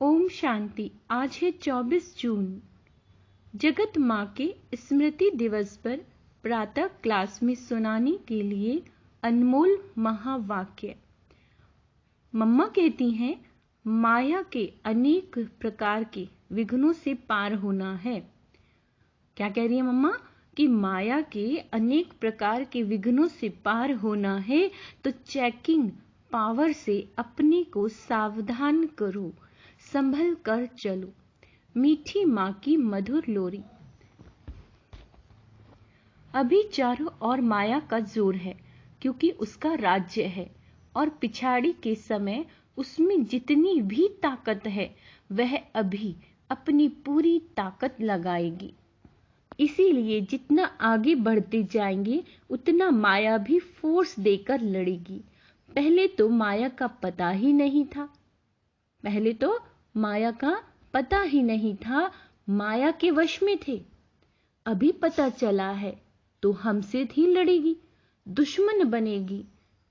ओम शांति। आज है 24 जून। जगत माँ के स्मृति दिवस पर प्रातः क्लास में सुनाने के लिए अनमोल महावाक्य। मम्मा कहती हैं, माया के अनेक प्रकार के विघ्नों से पार होना है। क्या कह रही है मम्मा? कि माया के अनेक प्रकार के विघ्नों से पार होना है तो चेकिंग पावर से अपने को सावधान करो, संभल कर चलो। मीठी माँ की मधुर लोरी। अभी चारों ओर माया का जोर है क्योंकि उसका राज्य है और पिछाड़ी के समय उसमें जितनी भी ताकत है वह अभी अपनी पूरी ताकत लगाएगी। इसीलिए जितना आगे बढ़ते जाएंगे उतना माया भी फोर्स देकर लड़ेगी। पहले तो माया का पता ही नहीं था। माया के वश में थे। अभी पता चला है तो हमसे ही लड़ेगी, दुश्मन बनेगी।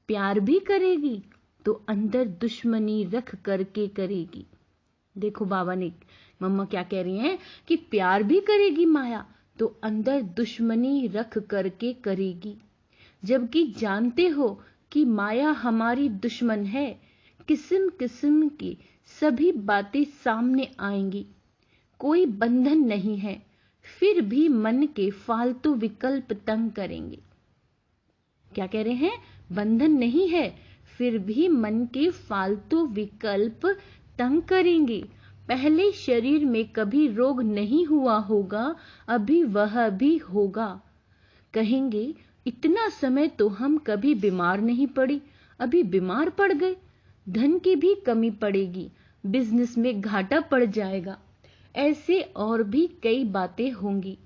प्यार भी करेगी तो अंदर दुश्मनी रख करके करेगी। देखो बाबा ने, मम्मा क्या कह रही हैं कि प्यार भी करेगी माया तो अंदर दुश्मनी रख करके करेगी। जबकि जानते हो कि माया हमारी दुश्मन है। किस्म किस्म की सभी बातें सामने आएंगी। कोई बंधन नहीं है, फिर भी मन के फालतू विकल्प तंग करेंगे। क्या कह रहे हैं? बंधन नहीं है, फिर भी मन के फालतू विकल्प तंग करेंगे। पहले शरीर में कभी रोग नहीं हुआ होगा, अभी वह भी होगा। कहेंगे इतना समय तो हम कभी बीमार नहीं पड़ी, अभी बीमार पड़ गए। धन की भी कमी पड़ेगी, बिजनेस में घाटा पड़ जाएगा। ऐसे और भी कई बातें होंगी।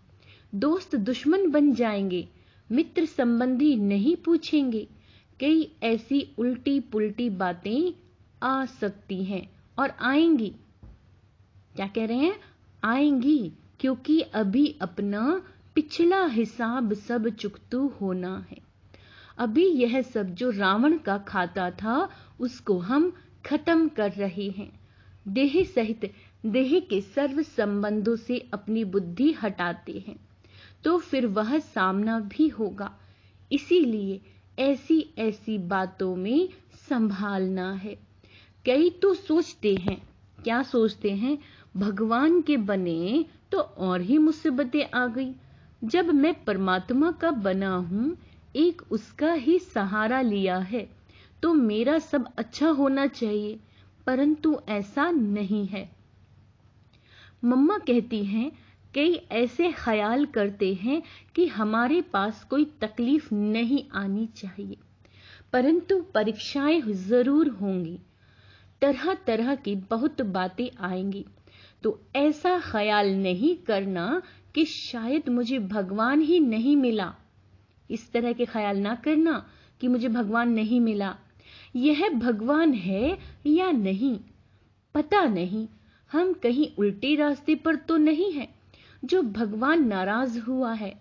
दोस्त दुश्मन बन जाएंगे, मित्र संबंधी नहीं पूछेंगे। कई ऐसी उल्टी पुल्टी बातें आ सकती हैं और आएंगी। क्या कह रहे हैं? आएंगी, क्योंकि अभी अपना पिछला हिसाब सब चुकतू होना है। अभी यह सब जो रावण का खाता था उसको हम खत्म कर रहे हैं। देह सहित देह के सर्व संबंधों से अपनी बुद्धि हटाते हैं तो फिर वह सामना भी होगा। इसीलिए ऐसी ऐसी बातों में संभालना है। कई तो सोचते हैं, क्या सोचते हैं? भगवान के बने तो और ही मुसीबतें आ गई। जब मैं परमात्मा का बना हूं, एक उसका ही सहारा लिया है तो मेरा सब अच्छा होना चाहिए, परंतु ऐसा नहीं है। मम्मा कहती हैं, कई ऐसे ख्याल करते हैं कि हमारे पास कोई तकलीफ नहीं आनी चाहिए, परंतु परीक्षाएं जरूर होंगी। तरह तरह की बहुत बातें आएंगी तो ऐसा ख्याल नहीं करना कि शायद मुझे भगवान ही नहीं मिला। इस तरह के ख्याल ना करना कि मुझे भगवान नहीं मिला। यह भगवान है या नहीं पता नहीं। हम कहीं उल्टे रास्ते पर तो नहीं है जो भगवान नाराज हुआ है।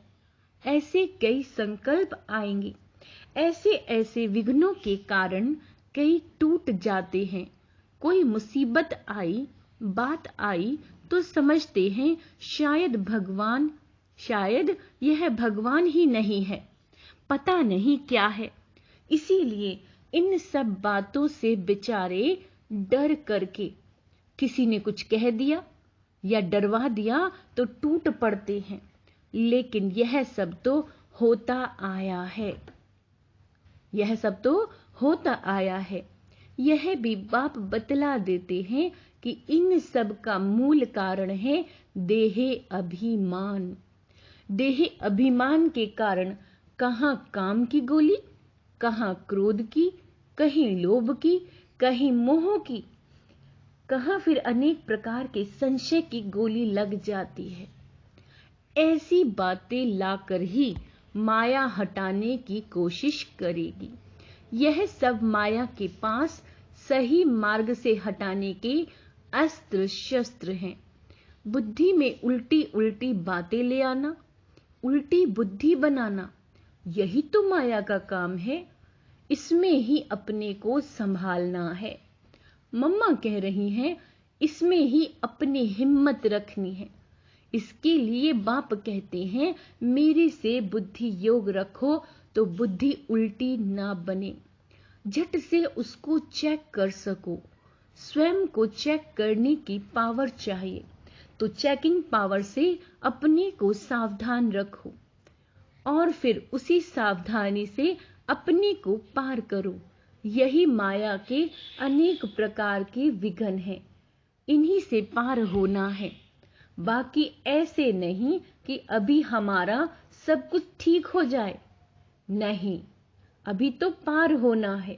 ऐसे कई संकल्प आएंगे। ऐसे ऐसे विघ्नों के कारण कई टूट जाते हैं। कोई मुसीबत आई, बात आई तो समझते हैं शायद यह भगवान ही नहीं है, पता नहीं क्या है। इसीलिए इन सब बातों से बेचारे डर करके, किसी ने कुछ कह दिया या डरवा दिया तो टूट पड़ते हैं। लेकिन यह सब तो होता आया है। यह भी बाप बतला देते हैं कि इन सब का मूल कारण है देह अभिमान। देह अभिमान के कारण कहां काम की गोली, कहां क्रोध की, कहीं लोभ की, कहीं मोह की, कहां फिर अनेक प्रकार के संशय की गोली लग जाती है। ऐसी बातें लाकर ही माया हटाने की कोशिश करेगी। यह सब माया के पास सही मार्ग से हटाने के अस्त्र शस्त्र हैं। बुद्धि में उल्टी उल्टी बातें ले आना, उल्टी बुद्धि बनाना, यही तो माया का काम है। इसमें ही अपने को संभालना है। मम्मा कह रही हैं, इसमें ही अपनी हिम्मत रखनी है। इसके लिए बाप कहते हैं, मेरे से बुद्धि योग रखो तो बुद्धि उल्टी ना बने। झट से उसको चेक कर सको। स्वयं को चेक करने की पावर चाहिए, तो चेकिंग पावर से अपने को सावधान रखो और फिर उसी सावधानी से अपने को पार करो। यही माया के अनेक प्रकार के विघ्न हैं, इन्हीं से पार होना है। बाकी ऐसे नहीं कि अभी हमारा सब कुछ ठीक हो जाए, नहीं, अभी तो पार होना है।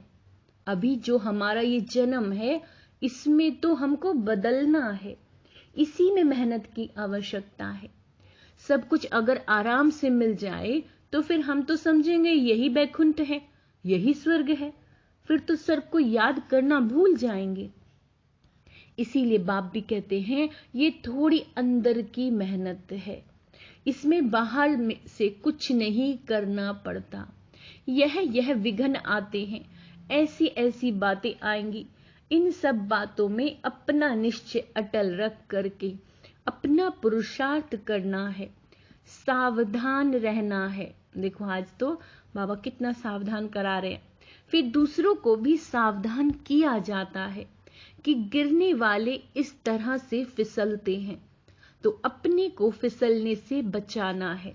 अभी जो हमारा ये जन्म है, इसमें तो हमको बदलना है, इसी में मेहनत की आवश्यकता है। सब कुछ अगर आराम से मिल जाए तो फिर हम तो समझेंगे यही बैकुंठ है, यही स्वर्ग है, फिर तो सर्व को याद करना भूल जाएंगे। इसीलिए बाप भी कहते हैं, ये थोड़ी अंदर की मेहनत है, इसमें बाहर से कुछ नहीं करना पड़ता। यह विघ्न आते हैं, ऐसी ऐसी बातें आएंगी। इन सब बातों में अपना निश्चय अटल रख करके अपना पुरुषार्थ करना है, सावधान रहना है। देखो आज तो बाबा कितना सावधान करा रहे हैं। फिर दूसरों को भी सावधान किया जाता है कि गिरने वाले इस तरह से फिसलते हैं, तो अपने को फिसलने से बचाना है।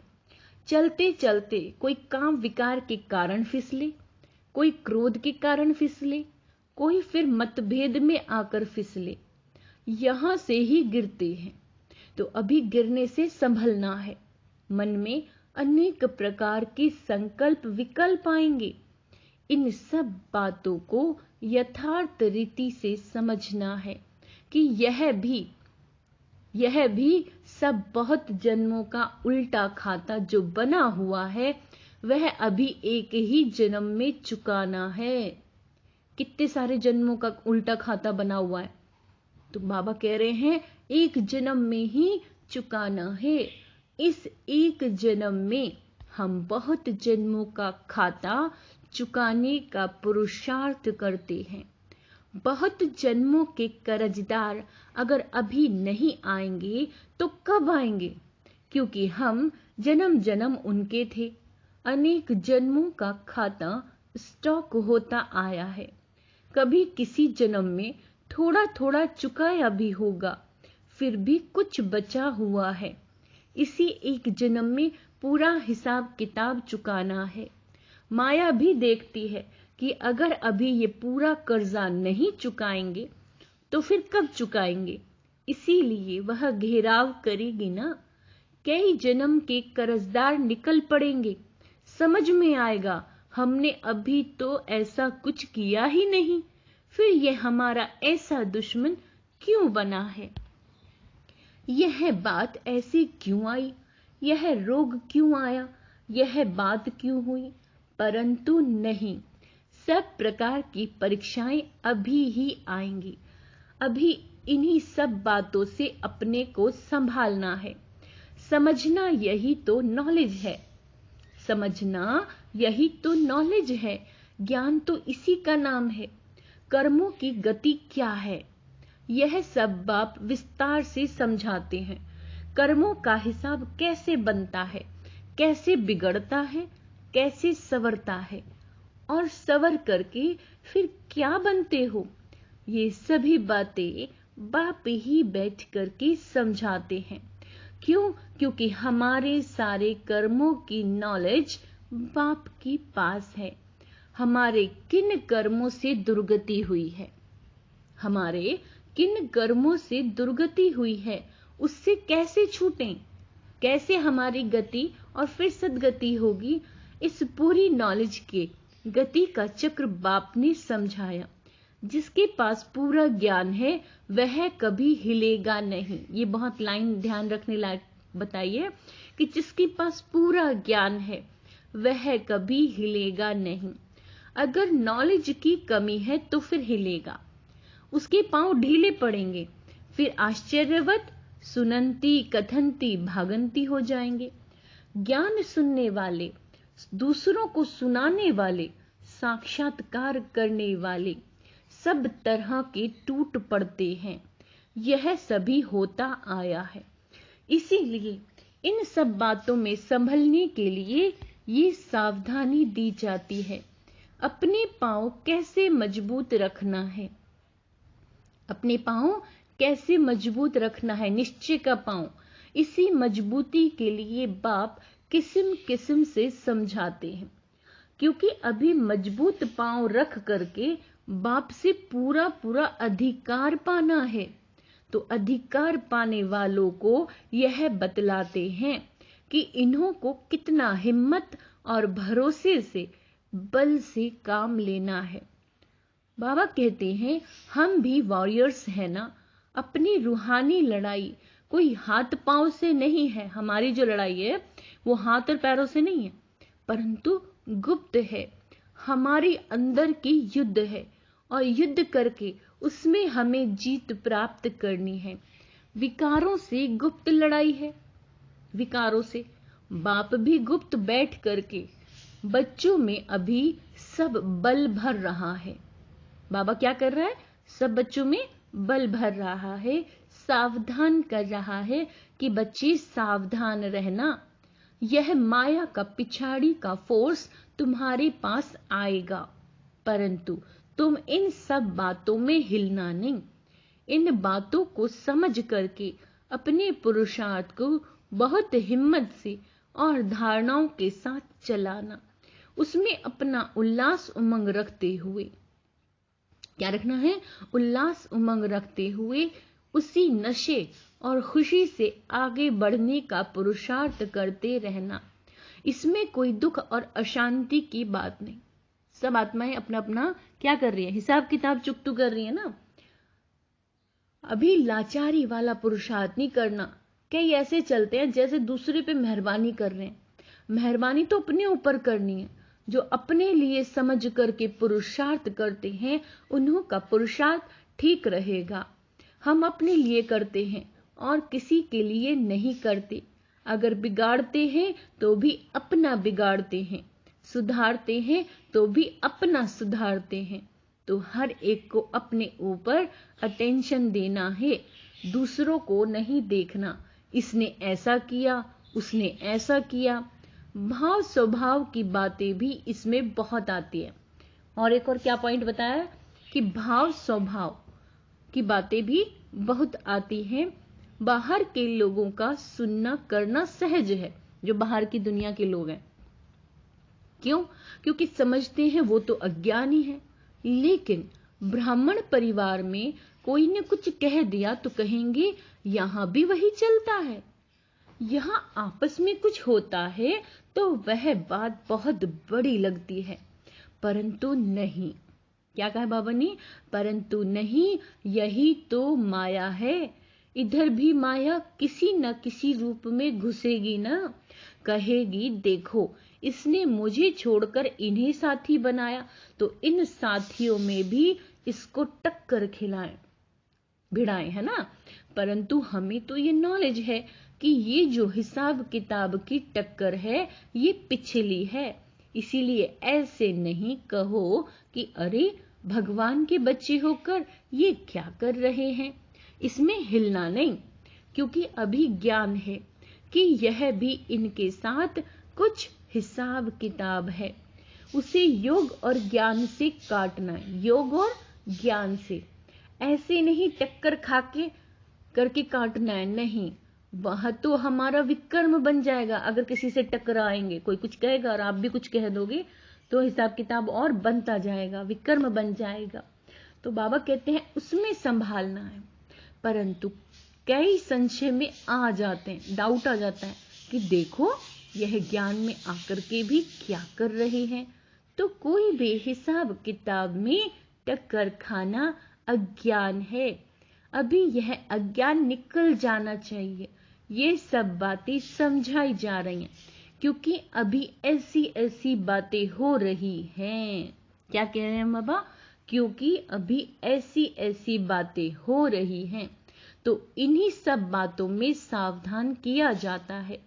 चलते चलते कोई काम विकार के कारण फिसले, कोई क्रोध के कारण फिसले, कोई फिर मतभेद में आकर फिसले, यहां से ही गिरते हैं। तो अभी गिरने से संभलना है। मन में अनेक प्रकार के संकल्प विकल्प आएंगे। इन सब बातों को यथार्थ रीति से समझना है कि यह भी सब बहुत जन्मों का उल्टा खाता जो बना हुआ है, वह अभी एक ही जन्म में चुकाना है। कितने सारे जन्मों का उल्टा खाता बना हुआ है, तो बाबा कह रहे हैं एक जन्म में ही चुकाना है। इस एक जन्म में हम बहुत जन्मों का खाता चुकाने का पुरुषार्थ करते हैं। बहुत जन्मों के कर्जदार अगर अभी नहीं आएंगे तो कब आएंगे? क्योंकि हम जन्म जन्म उनके थे। अनेक जन्मों का खाता स्टॉक होता आया है। कभी किसी जन्म में थोड़ा थोड़ा चुकाया भी होगा, फिर भी कुछ बचा हुआ है। इसी एक जन्म में पूरा हिसाब किताब चुकाना है। माया भी देखती है कि अगर अभी ये पूरा कर्जा नहीं चुकाएंगे तो फिर कब चुकाएंगे, इसीलिए वह घेराव करेगी ना। कई जन्म के कर्जदार निकल पड़ेंगे, समझ में आएगा हमने अभी तो ऐसा कुछ किया ही नहीं, फिर यह हमारा ऐसा दुश्मन क्यों बना है, यह बात ऐसी क्यों आई, यह रोग क्यों आया, यह बात क्यों हुई। परंतु नहीं, सब प्रकार की परीक्षाएं अभी ही आएंगी। अभी इन्हीं सब बातों से अपने को संभालना है। समझना यही तो नॉलेज है, समझना यही तो नॉलेज है। ज्ञान तो इसी का नाम है। कर्मों की गति क्या है, यह सब बाप विस्तार से समझाते हैं। कर्मों का हिसाब कैसे बनता है, कैसे बिगड़ता है, कैसे संवरता है, और संवर करके फिर क्या बनते हो, ये सभी बातें बाप ही बैठ करके समझाते हैं। क्यों? क्योंकि हमारे सारे कर्मों की नॉलेज बाप के पास है। हमारे किन कर्मों से दुर्गति हुई है, हमारे किन कर्मों से दुर्गति हुई है, उससे कैसे छूटें, कैसे हमारी गति और फिर सद्गति होगी, इस पूरी नॉलेज के गति का चक्र बाप ने समझाया। जिसके पास पूरा ज्ञान है वह कभी हिलेगा नहीं। ये बहुत लाइन ध्यान रखने लायक बताइए कि जिसके पास पूरा ज्ञान है वह कभी हिलेगा नहीं। अगर नॉलेज की कमी है तो फिर हिलेगा, उसके पांव ढीले पड़ेंगे, फिर आश्चर्यवत सुनंती कथंती भागंती हो जाएंगे। ज्ञान सुनने वाले, दूसरों को सुनाने वाले, साक्षात्कार करने वाले सब तरह के टूट पड़ते हैं। यह सभी होता आया है। इसीलिए इन सब बातों में संभलने के लिए ये सावधानी दी जाती है। अपने पांव कैसे मजबूत रखना है, अपने पांव कैसे मजबूत रखना है, निश्चय का पांव। इसी मजबूती के लिए बाप किस्म किस्म से समझाते हैं, क्योंकि अभी मजबूत पांव रख करके बाप से पूरा पूरा अधिकार पाना है। तो अधिकार पाने वालों को यह बतलाते हैं कि इन्हों को कितना हिम्मत और भरोसे से, बल से काम लेना है। बाबा कहते हैं हम भी वॉरियर्स हैं ना। अपनी रूहानी लड़ाई कोई हाथ पांव से नहीं है। हमारी जो लड़ाई है वो हाथ और पैरों से नहीं है, परंतु गुप्त है। हमारी अंदर की युद्ध है और युद्ध करके उसमें हमें जीत प्राप्त करनी है। विकारों से गुप्त लड़ाई है, विकारों से। बाप भी गुप्त बैठ करके बच्चों में अभी सब बल भर रहा है। बाबा क्या कर रहा है? सब बच्चों में बल भर रहा है, सावधान कर रहा है कि बच्चे सावधान रहना। यह माया का पिछाड़ी का फोर्स तुम्हारे पास आएगा, परंतु तुम इन सब बातों में हिलना नहीं। इन बातों को समझ करके अपने पुरुषार्थ को बहुत हिम्मत से और धारणाओं के साथ चलाना। उसमें अपना उल्लास उमंग रखते हुए, क्या रखना है? उल्लास उमंग रखते हुए उसी नशे और खुशी से आगे बढ़ने का पुरुषार्थ करते रहना। इसमें कोई दुख और अशांति की बात नहीं। सब आत्माएं अपना अपना क्या कर रही है? हिसाब किताब चुकतू कर रही है ना। अभी लाचारी वाला पुरुषार्थ नहीं करना। कई ऐसे चलते हैं जैसे दूसरे पे मेहरबानी कर रहे हैं। मेहरबानी तो अपने ऊपर करनी है। जो अपने लिए समझ करके पुरुषार्थ करते हैं उन्हों का पुरुषार्थ ठीक रहेगा। हम अपने लिए करते हैं और किसी के लिए नहीं करते। अगर बिगाड़ते हैं तो भी अपना बिगाड़ते हैं, सुधारते हैं तो भी अपना सुधारते हैं। तो हर एक को अपने ऊपर अटेंशन देना है, दूसरों को नहीं देखना। इसने ऐसा किया, उसने ऐसा किया। भाव स्वभाव की बातें भी इसमें बहुत आती है। और एक और क्या पॉइंट बताया कि भाव स्वभाव की बातें भी बहुत आती हैं। बाहर के लोगों का सुनना करना सहज है, जो बाहर की दुनिया के लोग हैं। क्यों? क्योंकि समझते हैं वो तो अज्ञानी है। लेकिन ब्राह्मण परिवार में कोई ने कुछ कह दिया तो कहेंगे यहां भी वही चलता है। यहां आपस में कुछ होता है तो वह बात बहुत बड़ी लगती है, परंतु नहीं। क्या कहा बाबा ने? परंतु नहीं, यही तो माया है। इधर भी माया किसी न किसी रूप में घुसेगी ना। कहेगी देखो इसने मुझे छोड़कर इन्हें साथी बनाया, तो इन साथियों में भी इसको टक्कर खिलाएं, भिड़ाएं, है ना। परंतु हमें तो ये नॉलेज है कि ये जो हिसाब किताब की टक्कर है ये पिछली है। इसीलिए ऐसे नहीं कहो कि अरे भगवान के बच्चे होकर ये क्या कर रहे हैं। इसमें हिलना नहीं, क्योंकि अभी ज्ञान है कि यह भी इनके साथ कुछ हिसाब किताब है। उसे योग और ज्ञान से काटना है, योग और ज्ञान से। ऐसे नहीं टक्कर खाके करके काटना है, नहीं। वह तो हमारा विकर्म बन जाएगा। अगर किसी से टकराएंगे, कोई कुछ कहेगा और आप भी कुछ कह दोगे तो हिसाब किताब और बनता जाएगा, विकर्म बन जाएगा। तो बाबा कहते हैं उसमें संभालना है। परंतु कई संशय में आ जाते हैं, डाउट आ जाता है कि देखो यह ज्ञान में आकर के भी क्या कर रहे हैं। तो कोई भी हिसाब किताब में टक्कर खाना अज्ञान है। अभी यह अज्ञान निकल जाना चाहिए। ये सब बातें समझाई जा रही हैं, क्योंकि अभी ऐसी ऐसी बातें हो रही हैं। क्या कह रहे हैं बाबा? क्योंकि अभी ऐसी ऐसी बातें हो रही हैं, तो इन्हीं सब बातों में सावधान किया जाता है।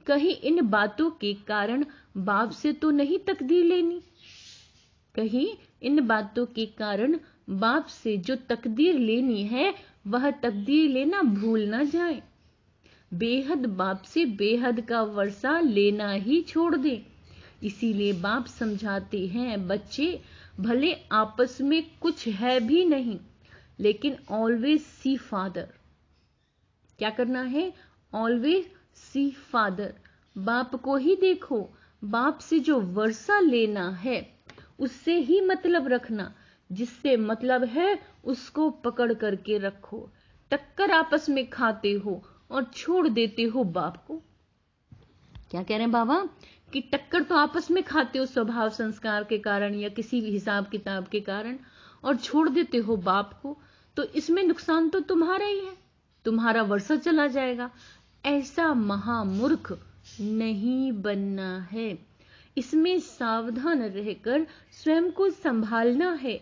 कहीं इन बातों के कारण बाप से तो नहीं तकदीर लेनी, कहीं इन बातों के कारण बाप से जो तकदीर लेनी है वह तकदीर लेना भूल ना जाए। बेहद बाप से बेहद का वर्षा लेना ही छोड़ दे। इसीलिए बाप समझाते हैं, बच्चे भले आपस में कुछ है भी नहीं, लेकिन ऑलवेज सी फादर। क्या करना है? Always see father. बाप को ही देखो। बाप से जो वर्षा लेना है उससे ही मतलब रखना। जिससे मतलब है उसको पकड़ करके रखो। टक्कर आपस में खाते हो और छोड़ देते हो बाप को। क्या कह रहे हैं बाबा? कि टक्कर तो आपस में खाते हो स्वभाव संस्कार के कारण या किसी भी हिसाब किताब के कारण, और छोड़ देते हो बाप को, तो इसमें नुकसान तो तुम्हारा ही है। तुम्हारा वर्षा चला जाएगा। ऐसा महामूर्ख नहीं बनना है। इसमें सावधान रहकर स्वयं को संभालना है।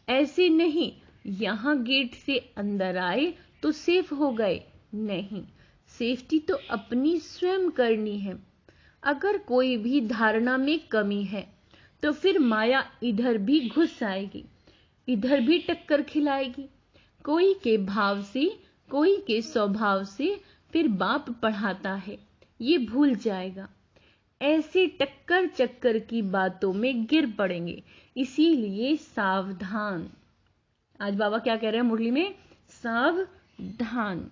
ऐसे नहीं यहां गेट से अंदर आए तो सेफ हो गए। नहीं, सेफ्टी तो अपनी स्वयं करनी है। अगर कोई भी धारणा में कमी है तो फिर माया इधर भी घुस आएगी, इधर भी टक्कर खिलाएगी। कोई के भाव से, कोई के स्वभाव से फिर बाप पढ़ाता है, ये भूल जाएगा। ऐसे टक्कर चक्कर की बातों में गिर पड़ेंगे। इसीलिए सावधान। आज बाबा क्या कह रहे हैं मुरली में? सावधान।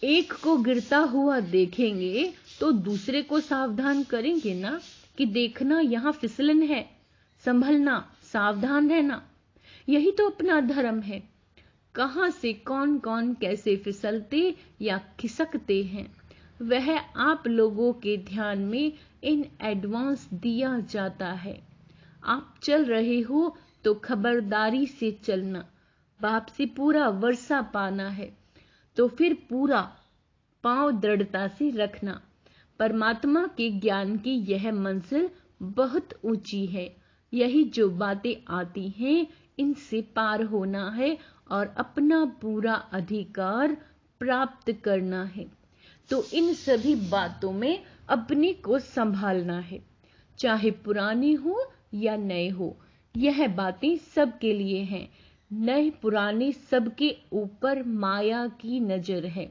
एक को गिरता हुआ देखेंगे तो दूसरे को सावधान करेंगे ना, कि देखना यहां फिसलन है, संभलना, सावधान रहना। यही तो अपना धर्म है। कहां से कौन कौन कैसे फिसलते या खिसकते हैं वह आप लोगों के ध्यान में इन एडवांस दिया जाता है। आप चल रहे हो तो खबरदारी से चलना। बाप से पूरा वर्षा पाना है तो फिर पूरा पांव दृढ़ता से रखना। परमात्मा के ज्ञान की यह मंजिल बहुत ऊंची है। यही जो बातें आती हैं इनसे पार होना है और अपना पूरा अधिकार प्राप्त करना है। तो इन सभी बातों में अपने को संभालना है, चाहे पुराने हो या नए हो। यह बातें सबके लिए हैं। नए पुराने सबके ऊपर माया की नजर है।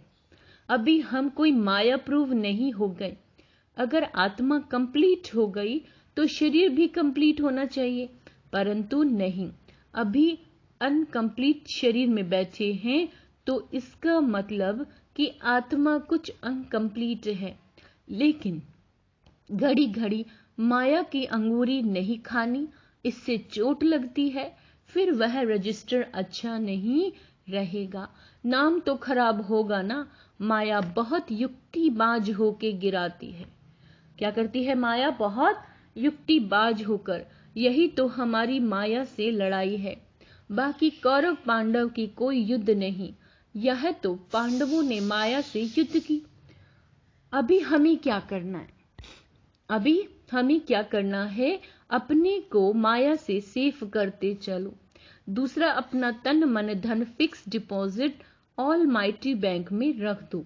अभी हम कोई माया प्रूव नहीं हो गए। अगर आत्मा कंप्लीट हो गई तो शरीर भी कंप्लीट होना चाहिए, परंतु नहीं, अभी अनकंप्लीट शरीर में बैठे हैं, तो इसका मतलब कि आत्मा कुछ अनकंप्लीट है। लेकिन घड़ी घड़ी माया की अंगूरी नहीं खानी, इससे चोट लगती है। फिर वह रजिस्टर अच्छा नहीं रहेगा, नाम तो खराब होगा ना। माया बहुत युक्तिबाज होके गिराती है। क्या करती है माया? बहुत युक्तिबाज होकर। यही तो हमारी माया से लड़ाई है। बाकी कौरव पांडव की कोई युद्ध नहीं, यह तो पांडवों ने माया से युद्ध की। अभी हमें क्या करना है? अभी हमें क्या करना है? अपने को माया से सेफ करते चलो। दूसरा, अपना तन मन धन फिक्स डिपॉजिट ऑलमाइटी बैंक में रख दो।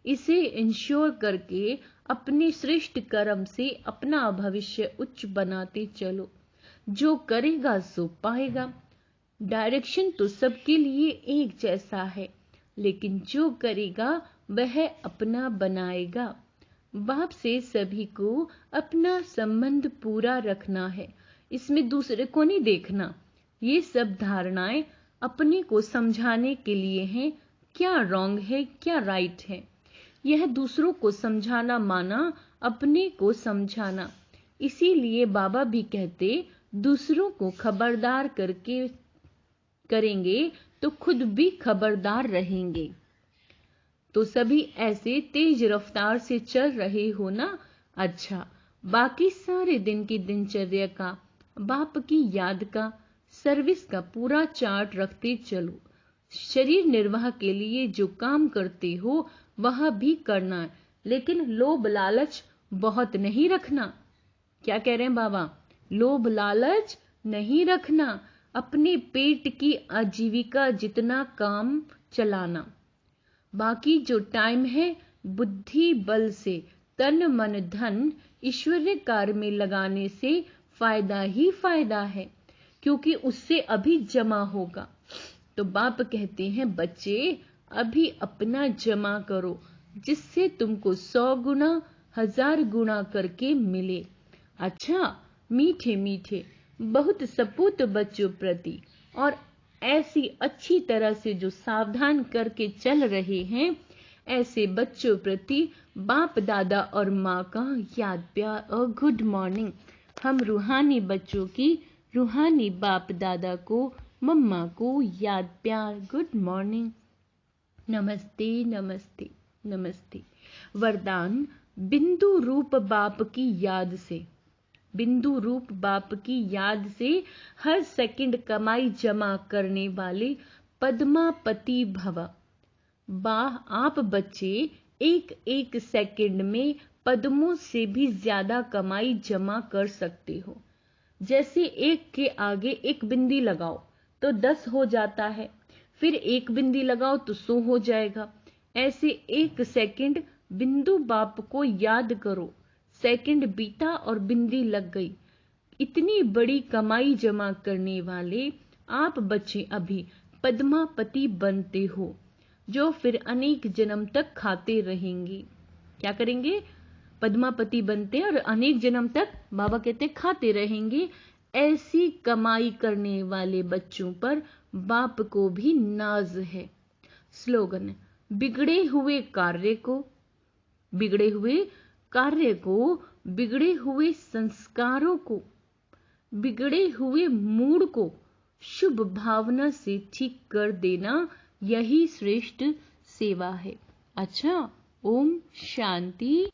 इसे इंश्योर करके अपने श्रेष्ठ कर्म से अपना भविष्य उच्च बनाते चलो। जो करेगा सो पाएगा। डायरेक्शन तो सबके लिए एक जैसा है, लेकिन जो करेगा वह अपना बनाएगा। बाप से सभी को अपना संबंध पूरा रखना है, इसमें दूसरे को नहीं देखना। ये सब धारणाएं अपने को समझाने के लिए हैं। क्या रॉन्ग है, क्या राइट है, यह दूसरों को समझाना माना अपने को समझाना। इसीलिए बाबा भी कहते, दूसरों को खबरदार करके करेंगे तो खुद भी खबरदार रहेंगे। तो सभी ऐसे तेज रफ्तार से चल रहे हो ना? अच्छा, बाकी सारे दिन की दिनचर्या का, बाप की याद का, सर्विस का पूरा चार्ट रखते चलो। शरीर निर्वाह के लिए जो काम करते हो वह भी करना है, लेकिन लोभ लालच बहुत नहीं रखना। क्या कह रहे हैं बाबा? लोभ लालच नहीं रखना। अपने पेट की आजीविका जितना काम चलाना। बाकी जो टाइम है बुद्धि बल से तन मन धन ईश्वरीय कार्य में लगाने से फायदा ही फायदा है। क्योंकि उससे अभी जमा होगा। तो बाप कहते हैं बच्चे अभी अपना जमा करो, जिससे तुमको 100 गुना 1000 गुना करके मिले। अच्छा, मीठे मीठे बहुत सपूत बच्चों प्रति और ऐसी अच्छी तरह से जो सावधान करके चल रहे हैं, ऐसे बच्चों प्रति बाप दादा और माँ का याद प्यार और गुड मॉर्निंग। हम रूहानी बच्चों की रूहानी बाप दादा को, मम्मा को याद प्यार गुड मॉर्निंग। नमस्ते नमस्ते नमस्ते। वरदान बिंदु रूप बाप की याद से, बिंदु रूप बाप की याद से हर सेकंड कमाई जमा करने वाले पद्मापति भव। आप बच्चे एक एक सेकंड में पद्मों से भी ज्यादा कमाई जमा कर सकते हो। जैसे एक के आगे एक बिंदी लगाओ तो 10 हो जाता है, फिर एक बिंदी लगाओ तो 100 हो जाएगा। ऐसे एक सेकंड बिंदु बाप को याद करो, सेकंड बीता और बिंदी लग गई। इतनी बड़ी कमाई जमा करने वाले आप बच्चे अभी पद्मापति बनते हो, जो फिर अनेक जन्म तक खाते रहेंगे। क्या करेंगे? पद्मापति बनते और अनेक जन्म तक बाबा कहते खाते रहेंगे। ऐसी कमाई करने वाले बच्चों पर बाप को भी नाज है। स्लोगन, बिगड़े हुए कार्य को, बिगड़े हुए कार्य को, बिगड़े हुए संस्कारों को, बिगड़े हुए मूड को शुभ भावना से ठीक कर देना, यही श्रेष्ठ सेवा है। अच्छा, ओम शांति।